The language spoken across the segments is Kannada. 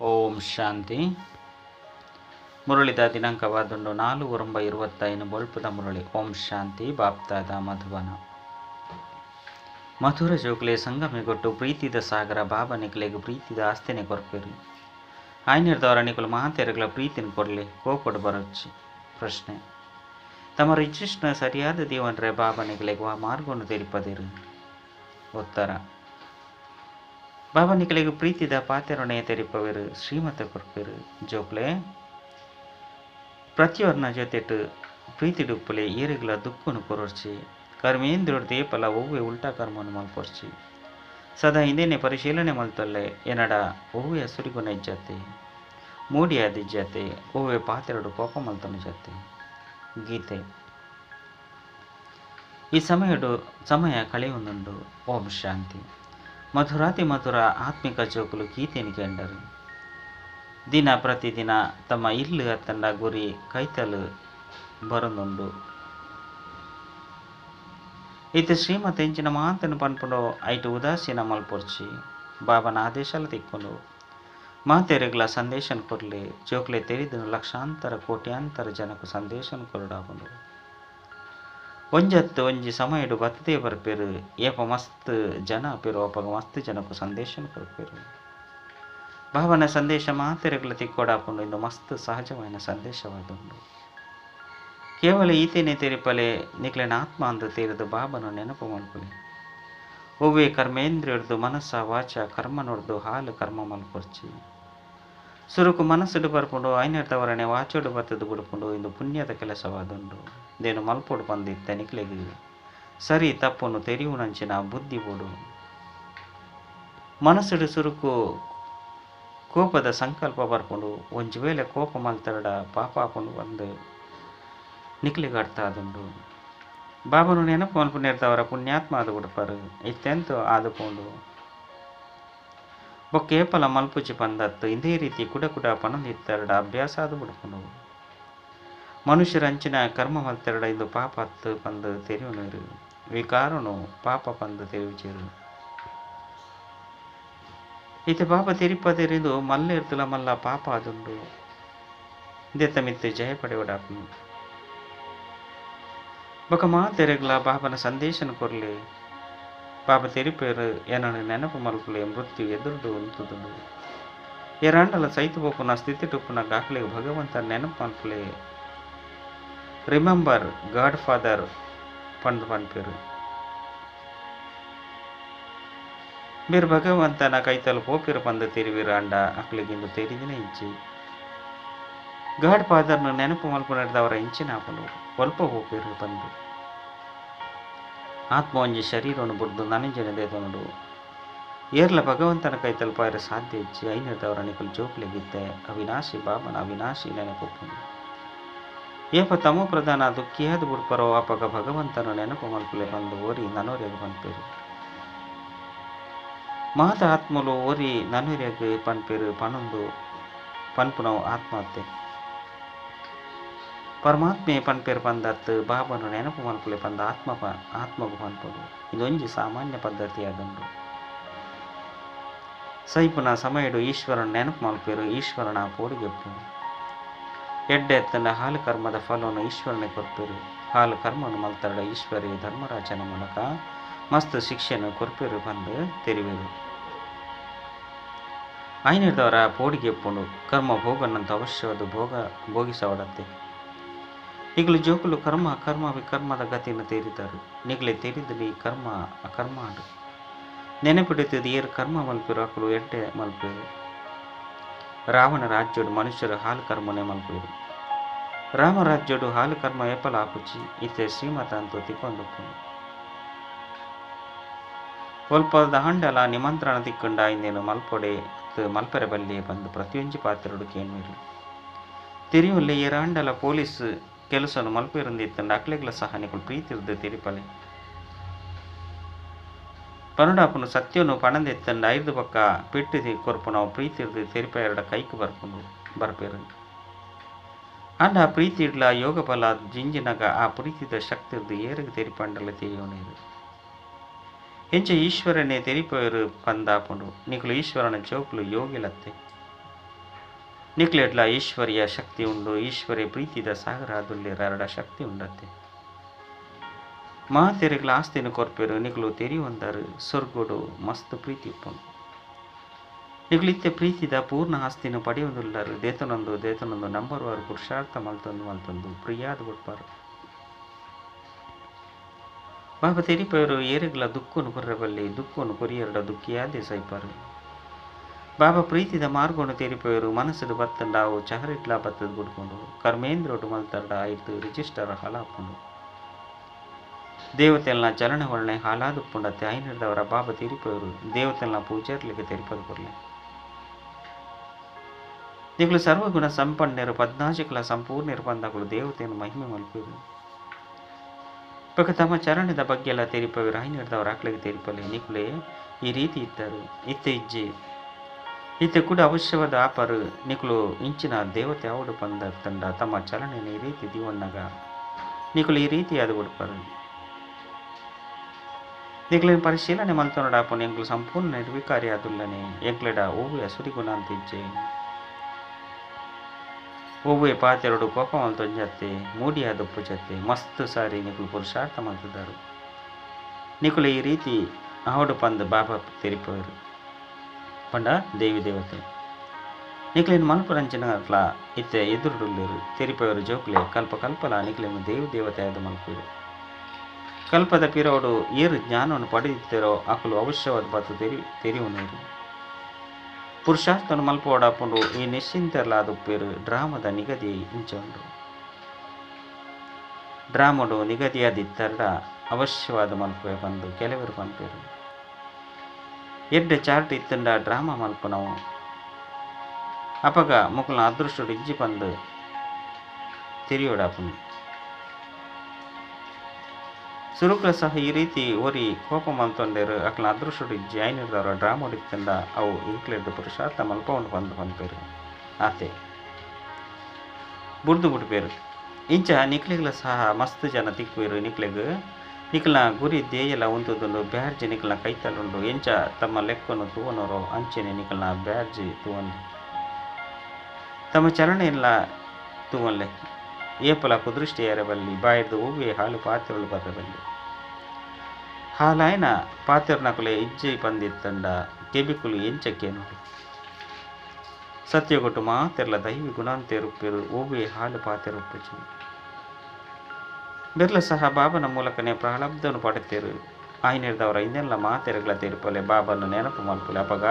ಓಂ ಶಾಂತಿ. ಮುರಳಿದ ದಿನಾಂಕವಾದುಂಡು 4/25 ಬೊಳ್ಪುದ ಮುರಳಿ. ಓಂ ಶಾಂತಿ. ಬಾಪ್ತಾದ ಮಧುಬನ. ಮಧುರ ಜೋಕ್ಲೆ ಸಂಗಮೆಗೊಟ್ಟು ಪ್ರೀತಿದ ಸಾಗರ ಬಾಬಾ ನಿಕ್ಲೆಗ್ ಪ್ರೀತಿದ ಆಸ್ತಿನೇ ಕೊರ್ಪೇರಿ. ಆಯ್ನಿರ್ದವರ ನಿಕುಲು ಮಹಾತೆರಗಳ ಪ್ರೀತಿನ ಕೊಡ್ಲಿ ಕೋಪಡು ಬರೊಚ್ಚಿ. ಪ್ರಶ್ನೆ: ತಮ್ಮ ರಿಜಿಸ್ಟ್ನ ಸರಿಯಾದ ದೀವನ್ರೆ ಬಾಬಾ ನಿಕ್ಲೆಗ್ ಮಾರ್ಗವನ್ನು ತೆರಿಪದಿರು. ಉತ್ತರ: ಬಾಬಾ ನಿಕಲೆಗ್ ಪ್ರೀತಿದ ಪಾತೆರೊಣೆಯ ತೆರಿಪವಿರು ಶ್ರೀಮತ ಕೊರ್ಪೇರು. ಜೋಕ್ಲೆ ಪ್ರತಿಯೊರ್ನ ಜೊತೆಟ್ಟು ಪ್ರೀತಿಡುಪ್ಪಲೆ ಏರಿಗಳ ದುಃಖನು ಕೊರೊರ್ಚಿ ಕರ್ಮೇಂದ್ರೊಡ್ ದೇಪಲ ಒವ್ವೆ ಉಲ್ಟಾ ಕರ್ಮನು ಮಲ್ಪೊರ್ಚಿ ಸದಾ ಹಿಂದೇನೆ ಪರಿಶೀಲನೆ ಮಲ್ತೊಲ್ಲೆ ಎನಡ ಒವ್ವೆ ಹಸುರಿಗುನ ಇಜ್ಜತೆ ಮೂಡಿಯಾದಿಜ್ಜತೆ ಒವ್ವೆ ಪಾತೆರಡು ಕೋಪ ಮಲ್ತನು ಜತೆ. ಗೀತೆ. ಈ ಸಮಯ ಕಳೆಯೊಂದುಂಡು. ಓಂ ಶಾಂತಿ. ಮಧುರಾತಿ ಮಧುರ ಆತ್ಮಿಕ ಜೋಕುಲು ಗೀತೆಯನ್ನು ಕೇಂಡರು. ದಿನ ಪ್ರತಿದಿನ ತಮ್ಮ ಇಲ್ಲು ಅತ್ತಂಡ ಗುರಿ ಕೈತಲು ಬರೊಂದುಂಡು. ಇತ್ತೆ ಶ್ರೀಮತ ಎಂಚಿನ ಮಾತನ್ನು ಪನ್ಪುಂಡು ಐಟು ಉದಾಸೀನ ಮಲ್ಪೊರ್ಚಿ ಬಾಬನ ಆದೇಶಾಲ ತಿಕ್ಕೊಂಡು ಮಾತೆರೆಗ್ಲ ಸಂದೇಶನ ಕೊರ್ಲಿ ಜೋಕ್ಲೆ ತೆರಿದು ಲಕ್ಷಾಂತರ ಕೋಟ್ಯಾಂತರ ಜನಕ್ಕೂ ಸಂದೇಶನ ಕೊರಡಾಪುಂಡು. ಒಂಜತ್ತು ಒಂಜಿ ಸಮಯಡು ಬತ್ತದೇ ಬರ್ಪೇರು ಏಪ ಮಸ್ತ್ ಜನ ಅಪೇರು ಅಪಗ ಮಸ್ತ್ ಜನಕ್ಕೂ ಸಂದೇಶನ ಕೊರ್ಪೇರು. ಬಾಬನ ಸಂದೇಶ ಮಾತೆರೆಗ್ಲ ತಿಕ್ಕೊಡಾಪುಂಡು ಇಂದು ಮಸ್ತ್ ಸಹಜವಾದ ಸಂದೇಶವಾದುಂಡು. ಕೇವಲ ಈತೇನೆ ತೆರಿಪಲೆ ನಿಕ್ಲೆನ ಆತ್ಮ ಅಂದು ತೇರಿದು ಬಾಬನು ನೆನಪು ಮಲ್ಪುಲಿ ಒವ್ವೆ ಕರ್ಮೇಂದ್ರಿಯರ್ದು ಮನಸ್ಸ ವಾಚ ಕರ್ಮ ನೋಡ್ದು ಹಾಲು ಕರ್ಮ ಮಲ್ಪೊರ್ಚಿ ಸುರುಕು ಮನಸ್ಸುಡು ಬರ್ಪುಂಡು ಐನರ್ತವರನೆ ವಾಚೋಡು ಬತ್ತದು ಬಿಡ್ಪುಂಡು ಇಂದು ಪುಣ್ಯದ ಕೆಲಸವಾದುಂಡು. ದೇನು ಮಲ್ಪೋಡು ಬಂದಿತ್ತ ನಿಕ್ಲೆಗ್ ಸರಿ ತಪ್ಪನ್ನು ತೆರಿಯುನಂಚಿನ ಬುದ್ಧಿ ಬೋಡು ಮನಸ್ಸುಡು ಸುರುಕು ಕೋಪದ ಸಂಕಲ್ಪ ಬರ್ಪುಂಡು ಒಂಜಿ ವೇಳೆ ಕೋಪ ಮಲ್ತರಡ ಪಾಪ ಹಾಕೊಂಡು ಬಂದು ನಿಕ್ಲೆಗ್ ಅರ್ಥ ಆದುಂಡು. ಬಾಬನು ನೆನಪು ಮಲ್ಪುನಿರ್ತವರ ಪುಣ್ಯಾತ್ಮ ಆದು ಬಿಡ್ಪಾರು ಇತ್ತೆಂತು ಆದುಕೊಂಡು ಬೊಕ್ಕೇಪಲ ಮಲ್ಪುಚಿ ಪಂದತ್ತು ಇದೇ ರೀತಿ ಕುಡ ಪಣಂದಿತ್ತರಡ ಅಭ್ಯಾಸ ಆದು ಬಿಡ್ಪುಂಡು. ಮನುಷ್ಯರಂಚಿನ ಕರ್ಮ ಮಲ್ತೆರಡ ಇಂದು ಪಾಪ ಹತ್ತು ಪಂದು ತೆರಿಯುನರು ವಿಕಾರನು ಪಾಪ ಪಂದು ತೆರಿವಿಚೇರು. ಇತ್ತೆ ಪಾಪ ತೆರಿಪದೆರಿದು ಮಲ್ಲೆರ್ತುಲ ಮಲ್ಲ ಪಾಪ ಆದುಂಡು ದೆತ್ತ ಮಿತ್ತು ಜಯ ಪಡೆವಡಾಪು ಬೊಕ ಮಾತೆರೆಗ್ಲ ಬಾಬನ ಸಂದೇಶನ ಕೊರ್ಲಿ ಬಾಬಾ ತೆರಿಪೇರು ಏನನ್ನು ನೆನಪು ಮಲ್ಪುಲೆ ಮೃತ್ಯು ಎದುರುಡು ಉಂತುದುಂಡು ಎರಾಂಡಲ ಸೈತು ಬೋಪುನ ಸ್ಥಿತಿ ಟುಪ್ಪುನ ಗಾಕ್ಲೆಗ್ ಭಗವಂತ ನೆನಪು ಮಲ್ಪುಲೆ ರಿಮೆಂಬರ್ ಗಾಡ್ ಫಾದರ್ ಪಂಡು ಪನ್ಪೇರು ಬೇರು ಭಗವಂತನ ಕೈತಲು ಪೋಪಿರು ಪಂದು ತೆರಿವಿರು ಅಂಡ ಅಕ್ಲಿಗಿಂದು ತೆರಿದಿನ ಇಜ್ಜಿ ಗಾಡ್ ಫಾದರ್ನು ನೆನಪು ಮಲ್ಪುನದವರ ಇಂಚಿನ ಆಪಲು ಸ್ವಲ್ಪ ಹೋಪಿರು ಪಂದು ಆತ್ಮ ಒಂಜಿ ಶರೀರವನ್ನು ಬುಡ್ದು ನನಂಜನ ದೇತನುಡು ಏರ್ಲ ಭಗವಂತನ ಕೈ ತಲುಪಾಯರ ಸಾಧ್ಯ ಇಚ್ಚಿ ಐನದವರ ನಿಕುಲು ಜೋಕ್ಲೆಗಿದ್ದೆ ಅವಿನಾಶಿ ಬಾಬನ ಅವಿನಾಶಿ ನೆನಪು ಏಪ ತಮೋ ಪ್ರಧಾನ ದುಃಖಿಯಾದ ಬುಡ್ಪರೋ ಅಪಗ ಭಗವಂತನ ನೆನಪು ಮಲ್ಪುಲೆ ಬಂದು ಓರಿ ನನೋರೆಗೆ ಪನ್ಪೇರು ಮಾತ ಆತ್ಮಲು ಓರಿ ನನೋರೆಗೆ ಪನ್ಪೇರು ಪಣಂದು ಪನ್ಪುನವು ಆತ್ಮಹತ್ಯೆ ಪರಮಾತ್ಮೆ ಪನ್ಪೇರು ಪಂದತ್ತು ಬಾಬನು ನೆನಪು ಮಲ್ಪುಲೆ ಪಂದ ಆತ್ಮಗೂ ಪನ್ಪುಡು ಇದೊಂಜಿ ಸಾಮಾನ್ಯ ಪದ್ಧತಿಯಾದುಂಡು. ಸೈಪುನ ಸಮಯಡು ಈಶ್ವರನ ನೆನಪು ಮಲ್ಪೇರು ಈಶ್ವರನ ಪೋಡಿಗೆಪ್ಪು ಎಡ್ಡೆತ್ತನ ಹಾಲು ಕರ್ಮದ ಫಲವನ್ನು ಈಶ್ವರನೇ ಕೊರ್ಪೇರು ಹಾಲು ಕರ್ಮವನ್ನು ಮಲ್ತರಡ ಈಶ್ವರಿ ಧರ್ಮರಾಜನ ಮೂಲಕ ಮಸ್ತ್ ಶಿಕ್ಷೆಯನ್ನು ಕೊರ್ಪೇರು ಬಂದು ತೆರಿವೇರು. ಐನದವರ ಪೋಡಿಗೆಪ್ಪುಂಡು ಕರ್ಮ ಭೋಗನಂತ ಅವಶ್ಯವಾದ ಭೋಗಿಸವಡತ್ತೆ ಈಗಲೂ ಜೋಕುಲು ಕರ್ಮ ವಿಕರ್ಮದ ಗತಿಯನ್ನು ತೇರಿದರು ನಿಗ್ಲೆ ತೆರಿದಲ್ಲಿ ಕರ್ಮ ಅಕರ್ಮ ಆಡು ನೆನಪಿಡುತ್ತದೆ ಏರು ಕರ್ಮ ಮಲ್ಪೇರು ಅಕ್ಕಲು ಎಡ್ಡೆ ಮಲ್ಪೇರು ರಾವಣ ರಾಜ್ಯೋಡು ಮನುಷ್ಯರು ಹಾಲು ಕರ್ಮನೆ ಮಲ್ಪೇರು ರಾಮರಾಜ್ಯೋಡು ಹಾಲು ಕರ್ಮ ಏಪಲ ಆಪುಚಿ ಇತ್ತೆ ಶ್ರೀಮತ ಅಂತೂ ತಿಕ್ಕೊಂಡು ಸ್ವಲ್ಪದ ಹಂಡಲ ನಿಮಂತ್ರಣ ತಿಕ್ಕೊಂಡ ಇಂದೇನು ಮಲ್ಪೊಡೆ ಮಲ್ಪೆರೆ ಬಲ್ಲಿ ಬಂದು ಪ್ರತಿಯೊಂಜಿ ಪಾತ್ರೆಡು ಕೇನ್ವೇರು ತಿರಿಯುಲ್ಲೆ ಏರಾಂಡಲ ಪೊಲೀಸ್ ಕೆಲಸವನ್ನು ಮಲ್ಪೇರುಂದಿತ್ತಂಡ ಅಕ್ಲೆಗ್ಲ ಸಹ ನಿಕುಲು ಪ್ರೀತಿರ್ದು ತೆರಿಪಲೆ ಪನುಡಾಪುನು ಸತ್ಯನು ಪಣಂದೆತ್ತಂಡ ಐದು ಪಕ್ಕ ಪೆಟ್ಟು ಕೊರ್ಪುನವು ಪ್ರೀತಿರ್ದು ತೆರಿಪ ಎರಡ ಕೈಕು ಬರ್ಪೇರು ಅಂಡ ಆ ಪ್ರೀತಿ ಇಡ್ಲ ಯೋಗ ಬಲ ಜಿಂಜಿನಗ ಆ ಪ್ರೀತಿದ ಶಕ್ತಿರ್ದು ಏರಿಗೆ ತೆರಿಪಂಡಲ ತೆರಿಯೋನೇರು ಎಂಚ ಈಶ್ವರನೇ ತೆರಿಪೇರು ಪಂದಾಪುಂಡು ನಿಕುಲು ಈಶ್ವರನ ಚೌಕುಲು ಯೋಗಿಲತ್ತೆ ನಿಕ್ಲೆಡ್ಲ ಈಶ್ವರಿಯ ಶಕ್ತಿ ಉಂಡು, ಈಶ್ವರ್ಯ ಪ್ರೀತಿದ ಸಾಗರ ಅದುಲ್ಲೆ ರರಡ ಶಕ್ತಿ ಉಂಡತ್ತೆ. ತೆರೆಗ್ಲ ಆಸ್ತಿನ ಕೊರ್ಪೆರು ನಿಕ್ಲು ತೆರಿ ಒಂದರು ಸ್ವರ್ಗೋಡು ಮಸ್ತ್ ಪ್ರೀತಿ ಉಪ್ಪುಂಡು. ನಿಕ್ಲು ಇತ್ತೆ ಪ್ರೀತಿದ ಪೂರ್ಣ ಆಸ್ತಿನ ಪಡೆಯೊಂದುಲ್ಲರು ದೇತನೊಂದು ನಂಬರ್ವಾರು ಪುರುಷಾರ್ಥ ಮಲ್ತೊಂದು ಪ್ರಿಯಾದ ಬಿಡ್ಪಾರು. ಬಾಬಾ ತೆರಿಪವರು ಏರೆಗ್ಲ ದುಃಖನು ಕೊರ್ರಬಲ್ಲಿ ದುಃಖನು ಕೊರಿಯರಡ ದುಃಖಿಯಾದೆ ಸೈಪಾರು. ಬಾಬಾ ಪ್ರೀತಿದ ಮಾರ್ಗೋನು ತೆರಿಪವರು ಮನಸ್ಸು ಬತ್ತಂಡಾವು ಚಹರಿಟ್ಲ ಬತ್ತದ ಬಿಡ್ಕೊಂಡು ಕರ್ಮೇಂದ್ರೋಡು ಮಲ್ತರ್ಡ ಆಯ್ತು ರಿಜಿಸ್ಟರ್ ಹಾಲಾಪುಂಡು. ದೇವತೆಲ್ನ ಚಲನವಲನೆ ಹಾಲಾದುಪ್ಪುಂಡತ್ತೆ ಐನರ್ದವರ ಬಾಬಾ ತೆರಿಪವರು ದೇವತೆಲ್ನ ಪೂಜಾರ್ಲಿಗೆ ತೆರಿಪದು ಕೊರ್ಲೆ. ನಿಕ್ಲು ಸರ್ವಗುಣ ಸಂಪನ್ನೆರು 14 ಸಂಪೂರ್ಣ ಬಂದಗಳು ದೇವತೆಯನ್ನು ಮಹಿಮೆ ಮಲ್ಪರು. ಪಕ್ಕ ತಮ್ಮ ಚರಣದ ಬಗ್ಗೆ ಎಲ್ಲ ತೆರಿಪವರು ಐನರ್ದವರ ಆಕ್ಳಿಗೆ ತೆರಿಪಲೆ ನಿಕ್ಲೆ ಈ ರೀತಿ ಇದ್ದರು ಇತ್ತೆ ಕೂಡ ಅವಶ್ಯವಾದ ಆಪರು ನಿಕ್ಲು ಇಂಚಿನ ದೇವತೆ ಅವಡು ಬಂದ ತಂಡ ತಮ್ಮ ಚಲನೆಯನ್ನು ಈ ರೀತಿ ದಿವಣ್ಣಗ ನಿಕ್ಲು ಈ ರೀತಿಯಾದ ಉಡುಪರು. ನಿಕ್ಲಿನ ಪರಿಶೀಲನೆ ಮಲ್ತೊನಡಾಪುನ ಎಂಕ್ಲು ಸಂಪೂರ್ಣ ನಿರ್ವಿಕಾರಿ ಆದುಲ್ಲನೆ ಎಂಕ್ಲೆಡ ಓವುಯ ಸುರಿಗುಣ ಅಂತಿಜ್ಜೆ ಓವುಯ ಪಾತೆರಡು ಕೋಪ ಮಲ್ತೊಂಜತ್ತೆ ಮೂಡಿಯಾದ ಉಪ್ಪುಜತ್ತೆ ಮಸ್ತ್ ಸಾರಿ ನಿಕ್ಲು ಪುರುಷಾರ್ಥ ಮಲ್ತಿದ್ದರು. ನಿಕ್ಲು ಈ ರೀತಿ ಅವಡು ಪಂದ್ ಬಾಬಾ ತೆರಿಪವರು ಪಂಡ ದೇವಿ ದೇವತೆ ನಿಕ್ಲಿನ ಮಲ್ಪುರಂಚಿನಟ್ಲ ಇತ್ತೆ ಎದುರುಡುಲ್ಲೇರು ತೆರಿಪವರು ಜೋಕ್ಲೆ ಕಲ್ಪಲ ನಿಕ್ಲಿನ ದೇವಿ ದೇವತೆ ಆದ ಮಲ್ಪರು. ಕಲ್ಪದ ಪಿರೋಡು ಏರು ಜ್ಞಾನವನ್ನು ಪಡೆದಿತ್ತರೋ ಆಕಲು ಅವಶ್ಯವಾದ ಬತ್ತು ತೆರಿಯುನೇರು ಪುರುಷಾರ್ಥನ ಮಲ್ಪೋಡಾಪುಂಡು ಈ ನಿಶ್ಚಿಂತರ್ಲಾದ ಉಪ್ಪೇರು ಡ್ರಾಮದ ನಿಗದಿ ಇಂಚುಂಡು. ಡ್ರಾಮಡು ನಿಗದಿಯಾದಿತ್ತರ್ಡ ಅವಶ್ಯವಾದ ಮಲ್ಪೆ ಬಂದು ಕೆಲವರು ಪಂಪೇರು ಎಡ್ಡ ಚಾರ್ಟ್ ಇತ್ತಂಡ ಡ್ರಾಮಾ ಮಲ್ಪನವು ಅಪಗ ಮುಕ್ಲನ ಅದೃಷ್ಟಡು ಇಜ್ಜಿ ಬಂದು ತೆರಿಯೋಡಾಪುಂಡು. ಸುರುಕ್ಲ ಸಹ ಈ ರೀತಿ ಓರಿ ಕೋಪ ಮಲ್ತೊಂಡೇರು ಅಕ್ಲ ಅದೃಷ್ಟಡು ಇಜ್ಜಿ ಐನರ್ದವರ ಡ್ರಾಮಾ ಇತ್ತಂಡ ಅವು ಇಂಕ್ಲೆಡ್ದು ಪುರುಷಾರ್ಥ ಮಲ್ಪಕೊಂಡು ಬಂದು ಪಂಪೇರು ಆತೆ ಬುಡ್ದು ಬಿಡ್ಪೇರು. ಇಂಚ ನಿಕ್ಲಿಗ್ಲ ಸಹ ಮಸ್ತ್ ಜನ ತಿಕ್ಕುವೇರು ನಿಕ್ಲನ ಗುರಿ ದೇಯಲ ಉಂತುದುಂಡು ಬ್ಯಾಡ್ಜಿ ನಿಕ್ಲನ ಕೈತಲುಂಡು ಎಂಚ ತಮ್ಮ ಲೆಕ್ಕನು ತೂವನೋರೋ ಅಂಚೆನೆ ನಿಕ್ಲನ ಬ್ಯಾಡ್ಜಿ ತೂವೊಂದು ತಮ್ಮ ಚಲನೆ ಎಲ್ಲ ತೂವನ್ಲೆ ಏಪಲ ಕುದೃಷ್ಟಿ ಏರಬಲ್ಲಿ ಬಾಯಿಡ್ದು ಹೂವೆ ಹಾಲು ಪಾತ್ರೆಗಳು ಬರಬಲ್ಲಿ ಹಾಲಾಯನ ಪಾತ್ರೆನಕುಲೆ ಇಜ್ಜಿ ಪಂದಿತ್ತಂಡ ಕೆಬಿಕುಲು ಎಂಚಕ್ಕೆ ನೋಡಿ ಸತ್ಯಗೊಟ್ಟು ಮಾತೆರ್ಲ ದೈವಿ ಗುಣಾಂತೆರುಪ್ಪೆರು ಹೂವೆ ಹಾಲು ಪಾತ್ರೆ ಉಪ್ಪುಚಿ ಬೆರ್ಲ ಸಹ ಬಾಬನ ಮೂಲಕನೇ ಪ್ರಹ್ಲಾಬ್ಧನು ಪಡುತ್ತೇರು. ಆಯ್ನಿರ್ದವರ ಇನ್ನೆಲ್ಲ ಮಾತೆರೆಗಳ ತೆರುಪಲೆ ಬಾಬನ್ನು ನೆನಪು ಮಲ್ಪಲೆ ಅಪಗ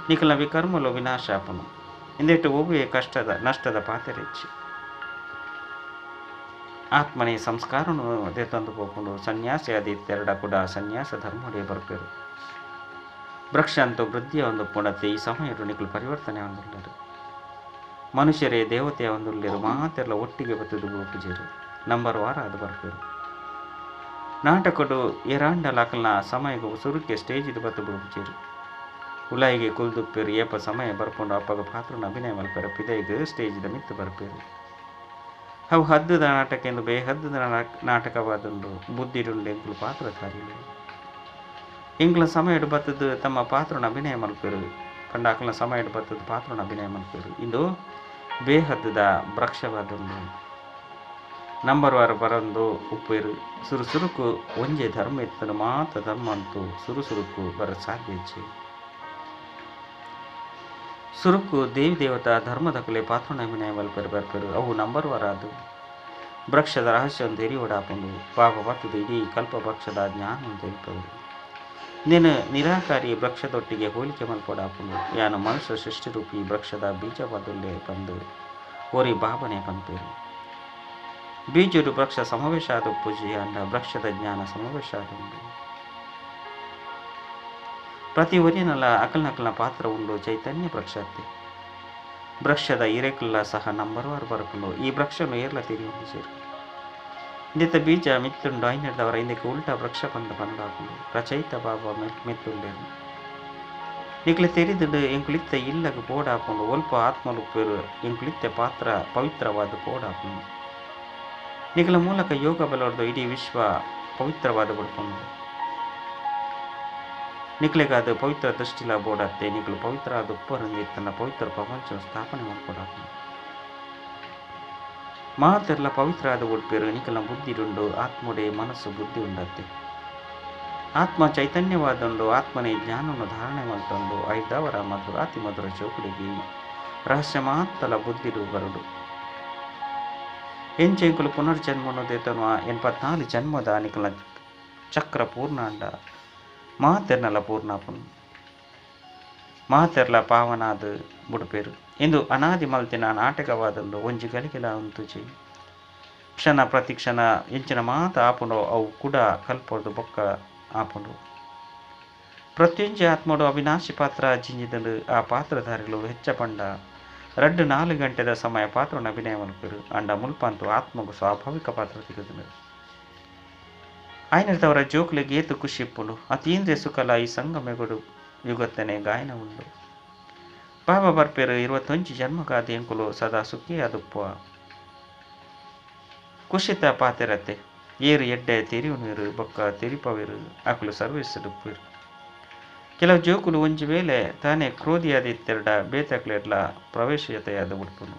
ನಿಖಲ ವಿಕರ್ಮಲು ವಿನಾಶಾಪನು ಇಂದೆಟ್ಟು ಹೂವೆ ನಷ್ಟದ ಪಾತೆರೆಚ್ಚಿ ಆತ್ಮನೇ ಸಂಸ್ಕಾರನು ಅದೇ ತಂದು ಹೋಗ್ಕೊಂಡು ಸನ್ಯಾಸಿ ಆದಿತ್ತೆರಡ ಕೂಡ ಸನ್ಯಾಸ ಧರ್ಮೊಡೆ ಬರ್ಪೇರು. ವೃಕ್ಷ ಅಂತೂ ವೃದ್ಧಿಯ ಒಂದು ಪುಣತೆ ಈ ಸಮಯರು ನಿಖಲು ಪರಿವರ್ತನೆ ಹೊಂದುಳ್ಳರು. ಮನುಷ್ಯರೇ ದೇವತೆಯ ಒಂದುಳ್ಳರು ಮಾತೆಲ್ಲ ಒಟ್ಟಿಗೆ ಬತ್ತದು ಒಪ್ಪುಜೇರು ನಂಬರ್ ವಾರ ಅದು ಬರ್ಪೇರು. ನಾಟಕಡು ಎರಾಂಡಲಾಕಲ್ನ ಸಮಯಗೂ ಸುರುಕ್ಕೆ ಸ್ಟೇಜಿದು ಬತ್ತು ಬಿಡುಪುಜೇರು ಉಲಾಯಿಗೆ ಕುಲ್ದುಪ್ಪೇರು ಏಪ ಸಮಯ ಬರ್ಕೊಂಡು ಅಪ್ಪಗ ಪಾತ್ರನ ಅಭಿನಯ ಮಲ್ಪೇರು ಪಿದೈದು ಸ್ಟೇಜಿದ ಮಿತ್ತು ಬರ್ಪೇರು. ಅವು ಹದ್ದದ ನಾಟಕ ಎಂದು ಬೇಹದ್ದದ ನಾಟಕವಾದುಂಡು ಬುದ್ಧಿಡುಂಡು ಎಂಕ್ಲು ಪಾತ್ರಧಾರಿಗಳು ಎಂಕ್ಲ ಸಮಯಡು ಬತ್ತದು ತಮ್ಮ ಪಾತ್ರನ ಅಭಿನಯ ಮಲ್ಪೇರು ಪಂಡಾಕಲ್ನ ಸಮಯಡು ಬತ್ತದು ಪಾತ್ರನ ಅಭಿನಯ ಮಲ್ಪೇರು ಇಂದು ಬೇಹದ್ದದ ವೃಕ್ಷವಾದುಂಡು ನಂಬರ್ ವಾರ ಬರಂದು ಉಪ್ಪೇರು ಸುರುಸುರುಕು ಒಂಜೆ ಧರ್ಮ ಇತ್ತನು ಮಾತ ಧರ್ಮ ಅಂತೂ ಸುರುಸುರುಕು ಬರ ಸಾಧ್ಯಚ್ಚೆ ಸುರುಕು ದೇವಿ ದೇವತಾ ಧರ್ಮದ ಕಲೆ ಪಾತ್ರನ ಅಭಿನಯ ಮಲ್ಪೇರು ಬರ್ಪೇರು ಅವು ನಂಬರ್ ವಾರ ಅದು ವೃಕ್ಷದ ರಹಸ್ಯವನ್ನು ತೆರಿಯೋಡಾಪುಂಡು ಪಾಪ ಬತ್ತದು ಇಡೀ ಕಲ್ಪ ವೃಕ್ಷದ ಜ್ಞಾನವನ್ನು ತೆರಿಪರು ನೀನು ನಿರಾಕಾರಿ ವೃಕ್ಷದೊಟ್ಟಿಗೆ ಹೋಲಿಕೆ ಮಲ್ಪೋಡಾಪುಂಡು ಯಾನು ಮನುಷ್ಯ ಸೃಷ್ಟಿರೂಪಿ ವೃಕ್ಷದ ಬೀಜವಾದಲ್ಲೇ ಬಂದು ಓರಿ ಬಾಬನೆ ಪಂಪೇರು ಬೀಜರು ವೃಕ್ಷ ಸಮಾವೇಶ ಆದ ಪೂಜೆ ಅಂಡ ವೃಕ್ಷದ ಜ್ಞಾನ ಸಮಾವೇಶ ಆದುಂಡು ಪ್ರತಿ ಒರಿನಲ್ಲ ಅಕಲ್ನಕಲ್ನ ಪಾತ್ರ ಉಂಡು ಚೈತನ್ಯ ವೃಕ್ಷತೆ ವೃಕ್ಷದ ಇರೆಕಲ್ಲ ಸಹ ನಂಬರ್ ವಾರ ಬರ್ಕೊಂಡು ಈ ವೃಕ್ಷನು ಏರ್ಲ ತಿರಿಯುಂಡು ಸೇರು ಇಂದಿತ್ತ ಬೀಜ ಮಿತ್ತುಂಡು ಐನರ್ದವರ ಇಂದಕ್ಕೆ ಉಲ್ಟಾ ವೃಕ್ಷ ಬಂದು ಬಂದಾಕೊಂಡು ರಚಯಿತ ಬಾಬಾ ಮಿತ್ತುಂಡೇನು ನಿಕ್ಲೆ ತೆರಿದುಂಡು ಎಂಕುಲಿತ್ತ ಇಲ್ಲಗ ಪೋಡಾಕೊಂಡು ಒಲ್ಪ ಆತ್ಮಲುಪ್ಪೇರು ಎಂಕುಲಿತ್ತ ಪಾತ್ರ ಪವಿತ್ರವಾದ ಪೋಡಾಕೊಂಡು ನಿಖಲ ಮೂಲಕ ಯೋಗ ಬಲವರ್ದು ಇಡೀ ವಿಶ್ವ ಪವಿತ್ರವಾದ ಬಿಡ್ಕೊಂಡು ನಿಕ್ಲೆಗಾದ ಪವಿತ್ರ ದೃಷ್ಟಿಲ ಬೋಡತ್ತೆ ನಿಕ್ಲು ಪವಿತ್ರ ಆದ ಉಪ್ಪರಂದಿ ತನ್ನ ಪವಿತ್ರ ಪ್ರಪಂಚ ಸ್ಥಾಪನೆ ಮಾಡ್ಕೊಡಪ್ಪ ಮಾತೆರ್ಲ ಪವಿತ್ರ ಆದ ಒಡ್ಪೇರು ನಿಕಲ ಬುದ್ಧಿಡುಂಡು ಆತ್ಮಡೆ ಮನಸ್ಸು ಬುದ್ಧಿ ಉಂಡತ್ತೆ ಆತ್ಮ ಚೈತನ್ಯವಾದುಂಡು ಆತ್ಮನೇ ಜ್ಞಾನವನ್ನು ಧಾರಣೆ ಮಾಡ್ಕೊಂಡು ಐದವರ ಮಧುರ ಅತಿ ಮಧುರ ಚೌಕಡಿಗೆ ರಹಸ್ಯ ಮಾತಲ ಬುದ್ಧಿಡು ಬರಡು ಎಂಚೆಂಕುಲು ಪುನರ್ಜನ್ಮನು ದೇತನು 84 ಜನ್ಮದ ನಿಕಲ ಚಕ್ರ ಪೂರ್ಣಾಂಡ ಮಾತೆರ್ನಲ ಪೂರ್ಣಾಪುನ್ ಮಾತೆರ್ಲ ಪಾವನಾದ ಬುಡುಪೇರು ಇಂದು ಅನಾದಿ ಮಲ್ತಿನ ನಾಟಕವಾದಂದು ಒಂಜಿ ಗಲಿಗೆಲ ಉಂತುಜಿ ಕ್ಷಣ ಪ್ರತಿಕ್ಷಣ ಎಂಚಿನ ಮಾತ ಆಪುಂಡು ಅವು ಕೂಡ ಕಲ್ಪೊಡ್ದು ಬೊಕ್ಕ ಆಪುಂಡು ಪ್ರತ್ಯೊಂಜಿ ಆತ್ಮಡು ಅವಿನಾಶಿ ಪಾತ್ರ ಜಿಂಜಿದಂಡು ಆ ಪಾತ್ರಧಾರಿಗಳು ಹೆಚ್ಚ ಪಂಡ 2-4 ಗಂಟೆದ ಸಮಯ ಪಾತ್ರನ ಅಭಿನಯ ಮಲ್ಪೇರು ಅಂಡ ಮುಲ್ಪಂತು ಆತ್ಮಗೂ ಸ್ವಾಭಾವಿಕ ಪಾತ್ರ ತೆಗೆದು ಆಯ್ನದವರ ಜೋಕ್ಲಿಗೆ ಏತು ಖುಷಿ ಇಪ್ಪುಂಡು ಅತೀಂದ್ರಿಯ ಸುಖಲ ಈ ಸಂಗಮೆಗೊಡು ಯುಗತ್ತನೆ ಗಾಯನ ಉಂಡು ಬಾಬಾ ಬರ್ಪೇರು 21 ಜನ್ಮಗಾದ ಎಂಕುಲು ಸದಾ ಸುಖಿ ಅದುಪ್ಪುವ ಕುಶಿತ ಪಾತೆರತೆ ಏರು ಎಡ್ಡೆ ತೆರಿವು ನೀರು ಬೊಕ್ಕ ತೆರಿಪವಿರು ಆಕುಲು ಸರ್ವಿಸ್ ಡುಪ್ಪೇರು ಕೆಲವು ಜೋಕುಲು ಒಂಜಿ ವೇಳೆ ತಾನೇ ಕ್ರೋಧಿಯಾದಿತ್ತೆರಡ ಬೇತಕ್ಲೆಡ್ಲ ಪ್ರವೇಶತೆಯಾದ ಉಡ್ಪುನು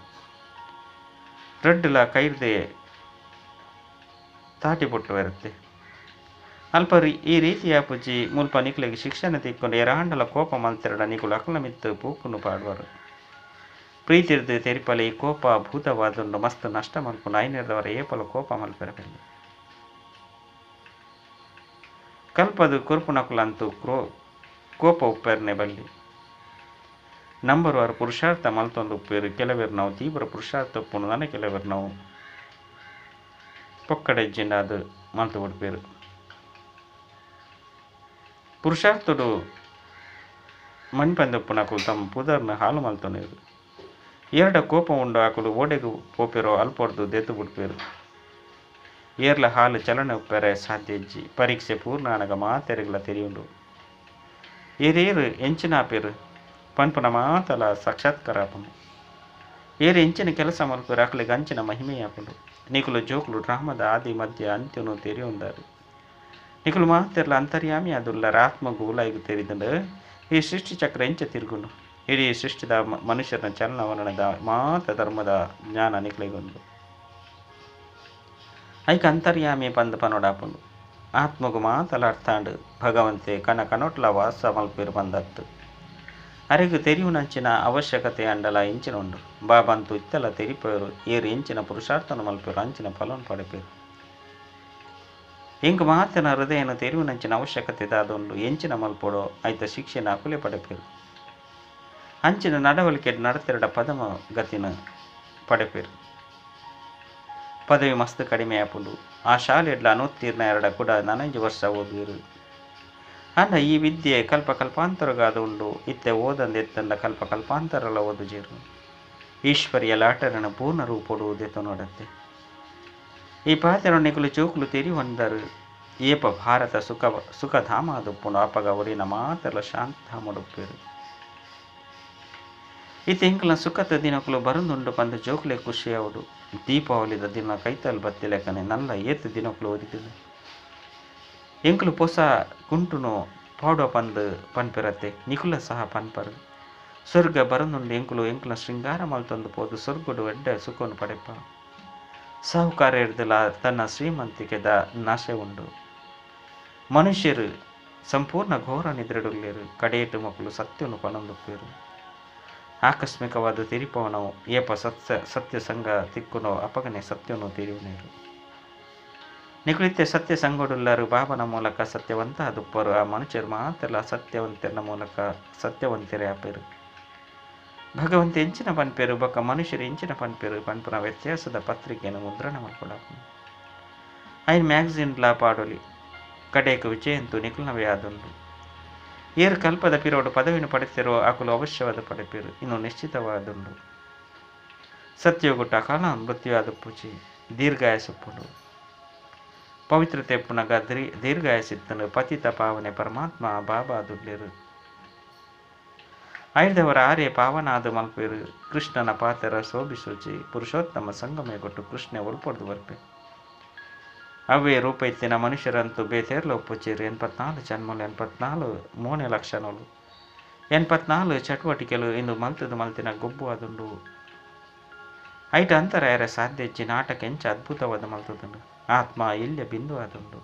ರಡ್ಡುಲ ಕೈರ್ದೆ ತಾಟಿ ಪೊಟ್ಟು ಇರುತ್ತೆ ಅಲ್ಪ ಈ ರೀತಿಯ ಪುಜಿ ಮುಲ್ಪ ನಿಕ್ಲಿಗೆ ಶಿಕ್ಷಣ ತಿಕ್ಕೊಂಡು ಎರಾಂಡಲ ಕೋಪ ಮಲ್ತೆರಡ ನಿಕುಲು ಅಕಲ ಮಿತ್ತು ಪೂಕುನು ಪಾಡುವರು ಪ್ರೀತಿರ್ದು ತೆರಿಪಲಿ ಕೋಪ ಭೂತವಾದುಂಡು ಮಸ್ತ್ ನಷ್ಟ ಮಲ್ಪುಂಡು ಐನರ್ದವರ ಏಪಲು ಕೋಪ ಮಲ್ಪೆರಬೆಲ್ಲ ಕಲ್ಪದು ಕೊರ್ಪುನಕುಲಂತೂ ಕೋಪ ಉಪ್ಪೆರ್ನೆ ಬಲ್ಲಿ ನಂಬರ್ ವಾರ ಪುರುಷಾರ್ಥ ಮಲ್ತೊಂದು ಉಪ್ಪೇರು ಕೆಲವೇರು ನಾವು ತೀವ್ರ ಪುರುಷಾರ್ಥ ಉಪ್ಪುಂಡು ನನಗೆ ಕೆಲವೇರು ನಾವು ಪೊಕ್ಕಡೆಜ್ಜಿಂಡ ಅದು ಮಲ್ತು ಬಿಡ್ಪೇರು ಪುರುಷಾರ್ಥಡು ಮಣ್ಪಂದಪ್ಪುನಕು ತಮ್ಮ ಪುದರ್ನ ಹಾಲು ಮಲ್ತೊನೇರು ಏರ್ಡ ಕೋಪ ಉಂಡು ಆಕುಲು ಓಡೆಗು ಪೋಪೆರೋ ಅಲ್ಪೊಡ್ದು ದೆದ್ದು ಬಿಡ್ಪೇರು ಏರ್ಲ ಹಾಲು ಚಲನೆ ಉಪ್ಪೆರೆ ಸಾಧ್ಯ ಇಜ್ಜಿ ಪರೀಕ್ಷೆ ಪೂರ್ಣ ಅನಗ ಮಾತೆರೆಗಳ ತೆರಿಯುಂಡು ಏರೇರು ಎಂಚಿನ ಆಪೇರು ಪನ್ಪುನ ಮಾತಲ ಸಾಕ್ಷಾತ್ಕಾರ ಆಪುಂಡು ಏರು ಎಂಚಿನ ಕೆಲಸ ಮಲ್ಪೇರು ಆಕಲಿಗೆ ಅಂಚಿನ ಮಹಿಮೆಯ ಆಪುಂಡು ನಿಕುಲು ಜೋಕುಲು ಡ್ರಾಮದ ಆದಿ ಮಧ್ಯ ಅಂತ್ಯನು ತೆರೆಯುಂದಾರು ನಿಕುಲು ಮಾತೆರ್ಲ ಅಂತರ್ಯಾಮಿ ಅದುಲ್ಲರ ಆತ್ಮಗೂ ಉಲಾಯಿಗೂ ತೆರಿದಂಡು ಈ ಸೃಷ್ಟಿ ಚಕ್ರ ಎಂಚ ತಿರುಗುಂಡು ಇಡೀ ಸೃಷ್ಟಿದ ಮನುಷ್ಯನ ಚಲನವಲನದ ಮಾತ ಧರ್ಮದ ಜ್ಞಾನ ನಿಕ್ಲಿಗೊಂಡು ಐಕ ಅಂತರ್ಯಾಮಿ ಪಂದ ಪನೋಡಾಪುಂಡು ಆತ್ಮಗೂ ಮಾತಲ ಅರ್ಥಾಂಡು ಭಗವಂತೆ ಕನೊಟ್ಲ ವಾಸ ಮಲ್ಪೇರು ಬಂದತ್ತು ಅರೆಗು ತೆರಿಯುನಂಚಿನ ಅವಶ್ಯಕತೆ ಅಂಡಲ ಇಂಚಿನ ಉಂಡು ಬಾಬಂತು ಇತ್ತಲ ತೆರಿಪೇರು ಏರು ಎಂಚಿನ ಪುರುಷಾರ್ಥನ ಮಲ್ಪೇರು ಅಂಚಿನ ಫಲವನ್ನು ಪಡೆಪೇರು ಇಂಕ ಮಾತನ ಹೃದಯನ ತೆರಿಯುನಂಚಿನ ಅವಶ್ಯಕತೆ ದಾದುಂಡು ಎಂಚಿನ ಮಲ್ಪೋಡು ಐತ ಶಿಕ್ಷೆನ ಅಕುಲೆ ಪಡೆಪೇರು ಅಂಚಿನ ನಡವಳಿಕೆ ನಡತೆರಡ ಪದಮ ಗತಿನ ಪಡೆಪೇರು ಪದವಿ ಮಸ್ತ್ ಕಡಿಮೆ ಆಪುಂಡು ಆ ಶಾಲೆಡ್ಲ ಅನುತ್ತೀರ್ಣ ಎರಡ ಕೂಡ 15 ವರ್ಷ ಓದುವಿರು ಅಂಡ ಈ ವಿದ್ಯೆ ಕಲ್ಪ ಕಲ್ಪಾಂತರಗಾದ ಉಂಡು ಇತ್ತೆ ಓದಂದು ಎತ್ತಂಡ ಕಲ್ಪ ಕಲ್ಪಾಂತರಲ ಓದುಜೇರು ಈಶ್ವರಿಯ ಲಾಟರನ ಪೂರ್ಣ ರೂಪೊಡುವುದೆತ್ತು ನೋಡತ್ತೆ ಈ ಪಾತೆರೊನ್ನೆಕುಲು ಚೋಕುಲು ತೆರಿ ಹೊಂದರು ಏಪ ಭಾರತ ಸುಖಧಾಮ ಅದುಪ್ಪುಂಡು ಅಪಗ ಒರಿನ ಮಾತೆಲ್ಲ ಶಾಂತಧಾಮಡುಪ್ಪೇರು ಈ ತಿಂಕಲ ಸುಖದ ದಿನಕುಲು ಬರಂದುಂಡು ಪಂದು ಜೋಕುಲೆ ಖುಷಿ ಅವಡು ದೀಪಾವಳಿದ ದಿನ ಕೈತಲ್ ಬತ್ತಿ ಲೆಕ್ಕನೆ ನಲ್ಲ ಏತು ದಿನಕುಲು ಓದಿದ್ದು ಎಂಕುಲು ಪೊಸ ಕುಂಟುನು ಪಾಡೋ ಪಂದು ಪನ್ಪಿರತ್ತೆ ನಿಕುಲ ಸಹ ಪನ್ಪರು ಸ್ವರ್ಗ ಬರಂದುಂಡು ಎಂಕುಲ ಶೃಂಗಾರ ಮಲ್ತೊಂದು ಪೋದು ಸ್ವರ್ಗಡು ಎಡ್ಡ ಸುಖವನ್ನು ಪಡೆಪ ಸಾಹುಕಾರ ಹಿಡ್ದಲ ತನ್ನ ಶ್ರೀಮಂತಿಕೆದ ನಾಶ ಉಂಡು ಮನುಷ್ಯರು ಸಂಪೂರ್ಣ ಘೋರ ನಿದ್ರೆಡುಲ್ಲೇರು ಕಡೆಯಟು ಮಕ್ಕಳು ಸತ್ಯವನ್ನು ಪನೊಂದುಪ್ಪೇರು ಆಕಸ್ಮಿಕವಾದ ತಿರಿಪವನವು ಏಪ ಸತ್ಯ ಸಂಘ ತಿಕ್ಕುನೋ ಅಪಗನೆ ಸತ್ಯವನ್ನು ತಿರಿಯುನೇರು ನಿಕುಳಿತೆ ಸತ್ಯ ಸಂಗೊಡುಲ್ಲರು ಬಾಬನ ಮೂಲಕ ಸತ್ಯವಂತ ಅದುಪ್ಪರು ಆ ಮನುಷ್ಯರು ಮಾತೆಲ್ಲ ಸತ್ಯವಂತನ ಮೂಲಕ ಸತ್ಯವಂತರೇ ಆಪೇರು ಭಗವಂತ ಎಂಚಿನ ಪನ್ಪೇರು ಬೊಕ್ಕ ಮನುಷ್ಯರು ಎಂಚಿನ ಪನ್ಪೇರು ಪನ್ಪುನ ವ್ಯತ್ಯಾಸದ ಪತ್ರಿಕೆಯನ್ನು ಮುದ್ರಣ ಮಾಡ್ಕೊಡಪ್ಪ ಐನ್ ಮ್ಯಾಗಝಿನ್ಲ ಪಾಡೊಲಿ ಕಡೆಯಕ ವಿಜಯಂತು ನಿಕುಲನವೇ ಆದುಂಡು ಏರು ಕಲ್ಪದ ಪಿರೋಡು ಪದವಿನ ಪಡೆತಿರೋ ಆಕುಲು ಅವಶ್ಯವಾದ ಪಡೆಪೇರು ಇನ್ನು ನಿಶ್ಚಿತವಾದುಂಡು ಸತ್ಯಗುಟ್ಟ ಕಾಲ ಮೃತ್ಯುವಾದ ಪೂಜಿ ದೀರ್ಘಾಯಸುಪ್ಪುಡು ಪವಿತ್ರತೆ ಪುನಗ ದೀರ್ಘಾಯಸಿತ್ತನು ಪತಿತ ಪಾವನೆ ಪರಮಾತ್ಮ ಬಾಬಾ ದುಡ್ಲೇರು ಐದವರ ಆರ್ಯ ಪಾವನಾದ ಮಲ್ಪೇರು ಕೃಷ್ಣನ ಪಾತೆರ ಶೋಭಿಸೂಚಿ ಪುರುಷೋತ್ತಮ ಸಂಗಮೆ ಕೊಟ್ಟು ಕೃಷ್ಣ ಒಲ್ಪೊಡ್ದು ಬರ್ಪೆ అవే రూపెత్తిన మనుషులంతు బేతేర్లో ఒప్పుచేరు 84 జన్మలు 84 మూನೆ ಲಕ್ಷಣಗಳು 84 ಚಟುವಟಿಕೆಗಳು ಇಂದು ಮಲ್ತದು ಮಲ್ತಿನ ಗೊಬ್ಬು ಅದುಂಡು ಐಟ ಅಂತರಾಯರ ಸಾಧ್ಯಜ್ಜಿ ನಾಟಕೆಂಚ ಅದ್ಭುತವಾದ ಮಲ್ತದುಂಡು ಆತ್ಮ ಇಲ್ಯ ಬಿಂದು ಅದುಂಡು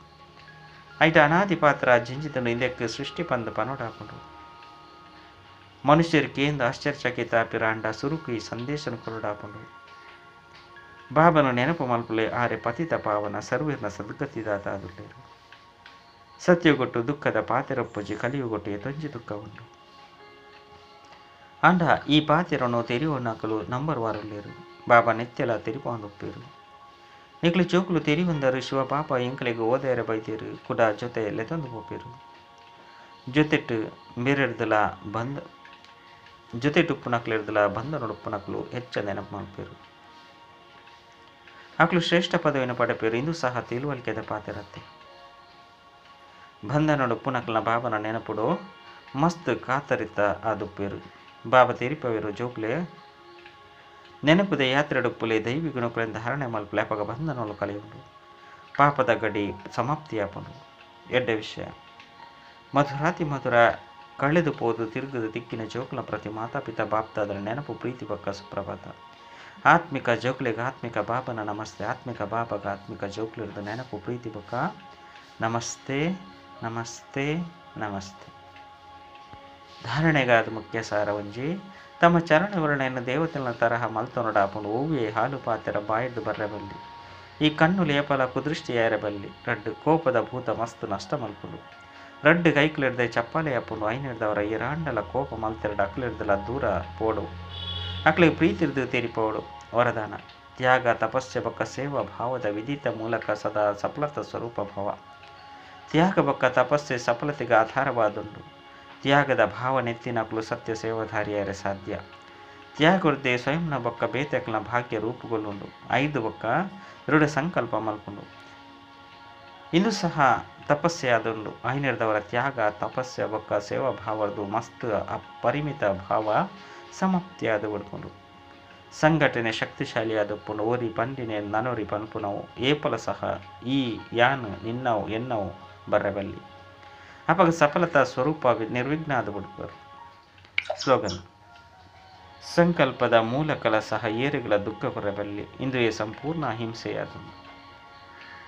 ಐಟ ಅನಾದಿ ಪಾತ್ರ ಜಿಂಜಿತನು ಇದಕ್ಕೆ ಸೃಷ್ಟಿ ಪಂದು ಪನೋಡಾಪುಂಡು ಮನುಷ್ಯರಿಗೆ ಎಂದು ಆಶ್ಚರ್ಯಚಕಿತ ಪಿರಾಂಡ ಸುರುಕು ಈ ಸಂದೇಶನ ಕೊರಡಾಪುಂಡು ಬಾಬನು ನೆನಪು ಮಲ್ಪುಲೆ ಆರೆ ಪತಿತ ಪಾವನ ಸರ್ವೀರ್ನ ಸದ್ಗತಿದಾತ ಅದುಲ್ಲೇರು ಸತ್ಯಗೊಟ್ಟು ದುಃಖದ ಪಾತೆರಪ್ಪುಜಿ ಕಲಿಯುಗೊಟ್ಟು ಎತೊಂಜಿ ದುಃಖ ಉಂಡು ಅಂಡ ಈ ಪಾತೆರನ್ನು ತೆರಿವೊನ್ನಕಲು ನಂಬರ್ ವಾರಲ್ಲೇರು ಬಾಬಾ ನೆತ್ತೆಲ ತೆರಿಪಾಂದುಪ್ಪೇರು ನಿಕ್ಲು ಚೋಕುಲು ತೆರಿವಂದರು ಶಿವ ಪಾಪ ಎಂಕಲೆಗೆ ಓದೇರ ಬೈತೇರು ಕುಡ ಜೊತೆ ಲೆತಂದು ಹೋಪೇರು ಜೊತೆಟ್ಟು ಬೇರೆಡ್ದಲ ಬಂದ ಜೊತೆಟ್ಟು ಉಪ್ಪುನಕ್ಲೆಡ್ದಲ ಬಂದ ನೊಡುಪ್ಪುನಕಲು ಹೆಚ್ಚ ನೆನಪು ಮಲ್ಪೇರು ಅಕ್ಲು ಶ್ರೇಷ್ಠ ಪದವಿನ ಪಡೆಪೇರು ಇಂದು ಸಹ ತಿಳುವಳಿಕೆದ ಪಾತೆರತ್ತೆ ಬಂಧನಡು ಪುನಕ್ಲ ಬಾಬನ ನೆನಪುಡು ಮಸ್ತ್ ಕಾತರಿತ ಆದುಪ್ಪೇರು ಬಾಬಾ ತೆರಿಪವೇರು ಜೋಕ್ಲೆ ನೆನಪುದ ಯಾತ್ರೆಡುಪ್ಪುಲೆ ದೈವಿ ಗುಣಗಳಿಂದ ಹರಣೆ ಮಲ್ಪಲೆ ಅಪಗ ಬಂಧನಗಳು ಕಳೆಯುಂಡು ಪಾಪದ ಗಡಿ ಸಮಾಪ್ತಿಯಾಪುಂಡು ಎಡ್ಡ ವಿಷಯ ಮಧುರಾತಿ ಮಧುರ ಕಳೆದು ಪೋದು ತಿರುಗದು ದಿಕ್ಕಿನ ಜೋಕ್ಲ ಪ್ರತಿ ಮಾತಾಪಿತ ಬಾಪ್ತಾದರ ನೆನಪು ಪ್ರೀತಿ ಬಕ್ಕ ಸುಪ್ರಭಾತ ಆತ್ಮಿಕ ಜೋಕ್ಲಿಗೆ ಆತ್ಮಿಕ ಬಾಬನ ನಮಸ್ತೆ ಆತ್ಮಿಕ ಬಾಬಾಗ ಆತ್ಮಿಕ ಜೋಕ್ಲಿರ್ದು ನೆನಪು ಪ್ರೀತಿ ಬಕ್ಕ ನಮಸ್ತೆ ನಮಸ್ತೆ ನಮಸ್ತೆ ಧಾರಣೆಗಾದ ಮುಖ್ಯ ಸಾರವಂಜಿ ತಮ್ಮ ಚರಣ ವರ್ಣೆಯನ್ನು ದೇವತೆಗಳ ತರಹ ಮಲ್ತೊನಡಾಪುಂಡು ಓವಿಯೇ ಹಾಲು ಪಾತೆರ ಬಾಯಿಡ್ದು ಬರ್ರಬಲ್ಲಿ ಈ ಕಣ್ಣು ಲೇಪಲ ಕುದೃಷ್ಟಿ ಏರಬಲ್ಲಿ ರಡ್ಡು ಕೋಪದ ಭೂತ ಮಸ್ತ್ ನಷ್ಟ ಮಲ್ಪುಂಡು ರಡ್ಡು ಕೈಕ್ಲಿಡ್ದೆ ಚಪ್ಪಾಲೆ ಅಪ್ಪುಂಡು ಐನಿಡ್ದವರ ಈ ರಾಂಡಲ ಕೋಪ ಮಲ್ತೆರಡು ಅಕ್ಲಿಡ್ದಲ ದೂರ ಪೋಡು ಅಕ್ಲಿಗೆ ಪ್ರೀತಿರ್ದು ತೀರಿಪೋಡು ವರದಾನ ತ್ಯಾಗ ತಪಸ್ಸೆ ಬಕ್ಕ ಸೇವಾ ಭಾವದ ವಿದಿತ ಮೂಲಕ ಸದಾ ಸಫಲತ ಸ್ವರೂಪ ಭಾವ ತ್ಯಾಗ ಬಕ್ಕ ತಪಸ್ಸೆ ಸಫಲತೆಗೆ ಆಧಾರವಾದುಂಡು ತ್ಯಾಗದ ಭಾವನೆತ್ತಿನಕ್ಲು ಸತ್ಯ ಸೇವಾಧಾರಿಯರೇ ಸಾಧ್ಯ ತ್ಯಾಗರ್ದೆ ಸ್ವಯಂನ ಬೊಕ್ಕ ಬೇತೆಕ್ಲ ಭಾಗ್ಯ ರೂಪುಗೊಳ್ಳುಂಡು 5 ಬೊಕ್ಕ ದೃಢ ಸಂಕಲ್ಪ ಮಲ್ಪುಂಡು ಇಂದು ಸಹ ತಪಸ್ಸೆ ಆದುಂಡು ಐನಿರ್ದವರ ತ್ಯಾಗ ತಪಸ್ಸೆ ಬೊಕ್ಕ ಸೇವಾ ಭಾವರ್ದು ಮಸ್ತ್ ಅಪರಿಮಿತ ಭಾವ ಸಮಾಪ್ತಿಯಾದ ಬಿಡ್ಕೊಂಡು ಸಂಘಟನೆ ಶಕ್ತಿಶಾಲಿಯಾದಪ್ಪುಂಡು ಓರಿ ಪಂಡಿನೆ ನನೋರಿ ಪನ್ಪುನವು ಏಪಲ ಸಹ ಈ ಯಾನು ನಿನ್ನವು ಎನ್ನವು ಬರ್ರಬಲ್ಲಿ ಅಪಗ ಸಫಲತಾ ಸ್ವರೂಪ ನಿರ್ವಿಘ್ನ ಆದ ಬಿಡ್ಬರು ಸ್ಲೋಗನ್ ಸಂಕಲ್ಪದ ಮೂಲಕಲ ಸಹ ಏರುಗಳ ದುಃಖ ಬರಬಲ್ಲಿ ಇಂದ್ರಿಯ ಸಂಪೂರ್ಣ ಅಹಿಂಸೆಯಾದ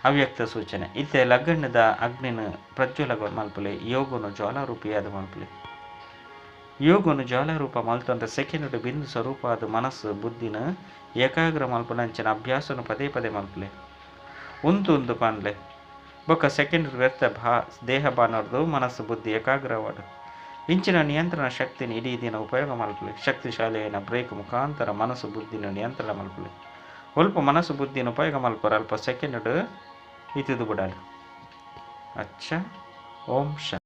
ಅವ್ಯಕ್ತ ಸೂಚನೆ ಇತ್ತೆ ಲಗ್ನದ ಅಗ್ನಿನ ಪ್ರಜ್ವಲಗ ಮಲ್ಪಲೆ ಯೋಗನು ಜ್ವಾಲಾರೂಪಿಯಾದ ಮಲ್ಪಲೆ ಯೋಗನು ಜ್ವಾಲಾರೂಪ ಮಲ್ತಂತ ಸೆಕೆಂಡ್ ಬಿಂದು ಸ್ವರೂಪ ಆದ ಮನಸ್ಸು ಬುದ್ಧಿನ ಏಕಾಗ್ರ ಮಲ್ಪನಂಚಿನ ಅಭ್ಯಾಸನು ಪದೇ ಪದೇ ಮಲ್ಪಲೆ ಒಂದು ಪಾನ್ಲೆ ಬೊಕ್ಕ ಸೆಕೆಂಡ್ ವ್ಯರ್ಥ ದೇಹ ಬಾನರ್ದು ಮನಸ್ಸು ಬುದ್ಧಿ ಏಕಾಗ್ರವಾಡು ಇಂಚಿನ ನಿಯಂತ್ರಣ ಶಕ್ತಿನ ಇಡೀ ದಿನ ಉಪಯೋಗ ಮಲ್ಪಲೆ ಶಕ್ತಿಶಾಲಿಯನ ಬ್ರೇಕ್ ಮುಖಾಂತರ ಮನಸ್ಸು ಬುದ್ಧಿನ ನಿಯಂತ್ರಣ ಮಲ್ಪಲೆ ಸ್ವಲ್ಪ ಮನಸ್ಸು ಬುದ್ಧಿನ ಉಪಯೋಗ ಮಲ್ಪರ ಅಲ್ಪ ಸೆಕೆಂಡ್ ಇತಿದು ಬಿಡಲು ಅಚ್ಚ ಓಂ ಶ